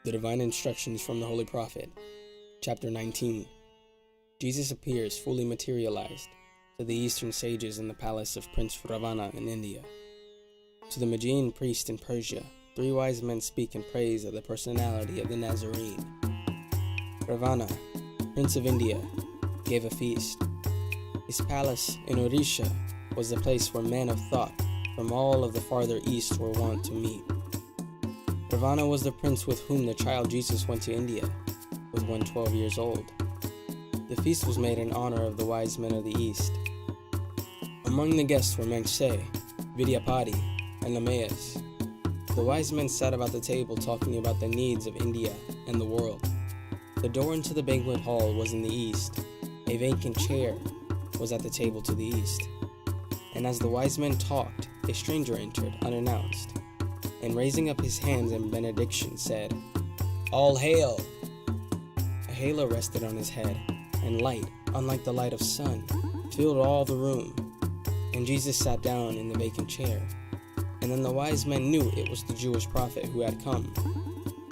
The Divine Instructions from the Holy Prophet, Chapter 19. Jesus appears fully materialized to the Eastern sages in the palace of Prince Ravana in India. To the Magian priest in Persia, three wise men speak in praise of the personality of the Nazarene. Ravana, Prince of India, gave a feast. His palace in Odisha was the place where men of thought from all of the farther east were wont to meet. Ravana was the prince with whom the child Jesus went to India, when 12 years old. The feast was made in honor of the wise men of the east. Among the guests were M.S.T, Vidyapati, and M.S.T. The wise men sat about the table talking about the needs of India and the world. The door into the banquet hall was in the east. A vacant chair was at the table to the east. And as the wise men talked, a stranger entered unannounced, and raising up his hands in benediction said, "All hail!" A halo rested on his head, and light, unlike the light of sun, filled all the room. And Jesus sat down in the vacant chair. And then the wise men knew it was the Jewish prophet who had come.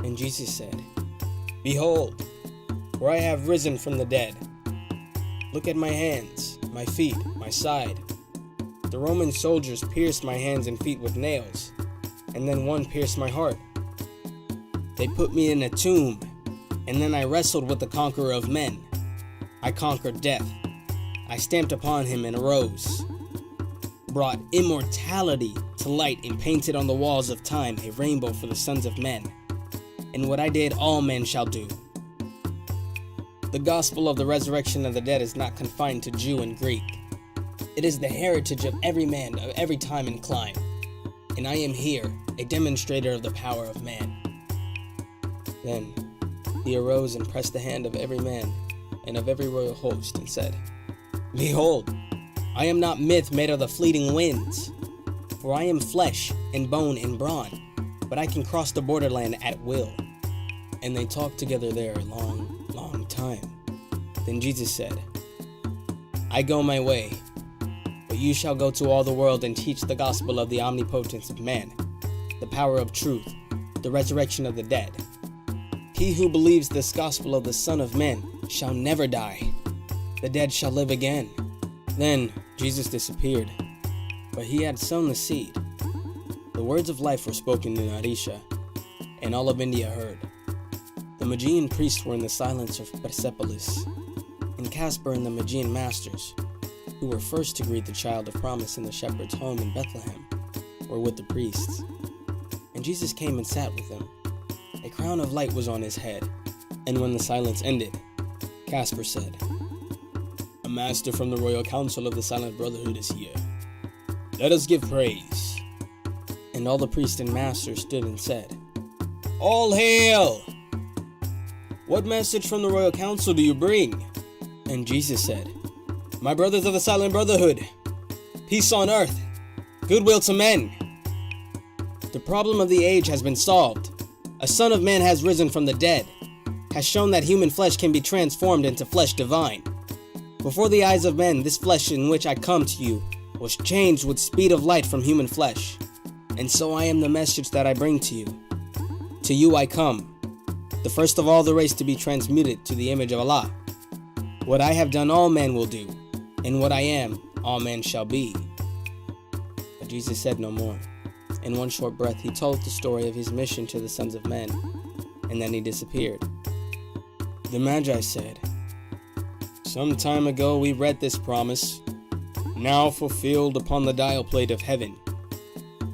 And Jesus said, "Behold, for I have risen from the dead. Look at my hands, my feet, my side. The Roman soldiers pierced my hands and feet with nails, and then one pierced my heart. They put me in a tomb, and then I wrestled with the conqueror of men. I conquered death. I stamped upon him and arose, brought immortality to light, and painted on the walls of time a rainbow for the sons of men. And what I did, all men shall do." The gospel of the resurrection of the dead is not confined to Jew and Greek. It is the heritage of every man of every time and clime. And I am here, a demonstrator of the power of man. Then he arose and pressed the hand of every man and of every royal host and said, "Behold, I am not myth made of the fleeting winds, for I am flesh and bone and brawn, but I can cross the borderland at will." And they talked together there a long, long time. Then Jesus said, "I go my way, but you shall go to all the world and teach the gospel of the omnipotence of man, the power of truth, the resurrection of the dead. He who believes this gospel of the Son of Man shall never die. The dead shall live again." Then Jesus disappeared, but he had sown the seed. The words of life were spoken in Odisha, and all of India heard. The Magian priests were in the silence of Persepolis, and Caspar and the Magian masters, who were first to greet the child of promise in the shepherd's home in Bethlehem, were with the priests. And Jesus came and sat with them. A crown of light was on his head, and when the silence ended, Caspar said, "A master from the royal council of the Silent Brotherhood is here. Let us give praise." And all the priests and masters stood and said, "All hail! What message from the royal council do you bring?" And Jesus said, "My brothers of the Silent Brotherhood, peace on earth, goodwill to men. The problem of the age has been solved. A Son of Man has risen from the dead, has shown that human flesh can be transformed into flesh divine. Before the eyes of men, this flesh in which I come to you was changed with speed of light from human flesh. And so I am the message that I bring to you. To you I come, the first of all the race to be transmuted to the image of Allah. What I have done all men will do, and what I am, all men shall be." But Jesus said no more. In one short breath, he told the story of his mission to the sons of men, and then he disappeared. The Magi said, "Some time ago we read this promise, now fulfilled upon the dial plate of heaven.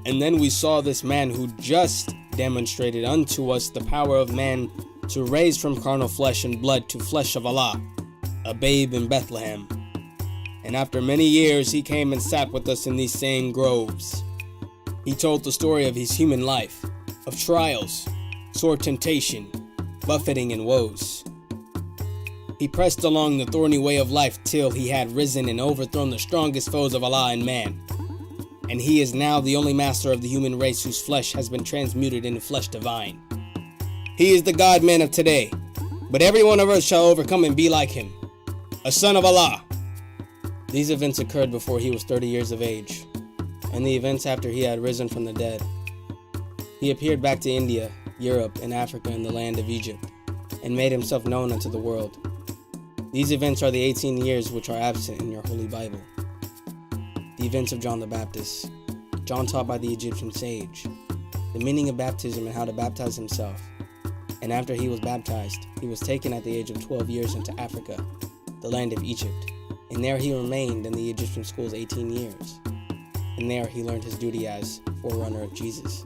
And then we saw this man who just demonstrated unto us the power of man to raise from carnal flesh and blood to flesh of Allah, a babe in Bethlehem. And after many years he came and sat with us in these same groves. He told the story of his human life, of trials, sore temptation, buffeting and woes. He pressed along the thorny way of life till he had risen and overthrown the strongest foes of Allah and man. And he is now the only master of the human race whose flesh has been transmuted into flesh divine. He is the God-man of today, but every one of us shall overcome and be like him, a son of Allah." These events occurred before he was 30 years of age, and the events after he had risen from the dead. He appeared back to India Europe, and Africa in the land of Egypt, and made himself known unto the world. These events are the 18 years which are absent in your Holy Bible. The events of John the Baptist. John taught by the Egyptian sage the meaning of baptism and how to baptize himself. And after he was baptized, he was taken at the age of 12 years into Africa, the land of Egypt, and there he remained in the Egyptian schools 18 years. And there he learned his duty as forerunner of Jesus.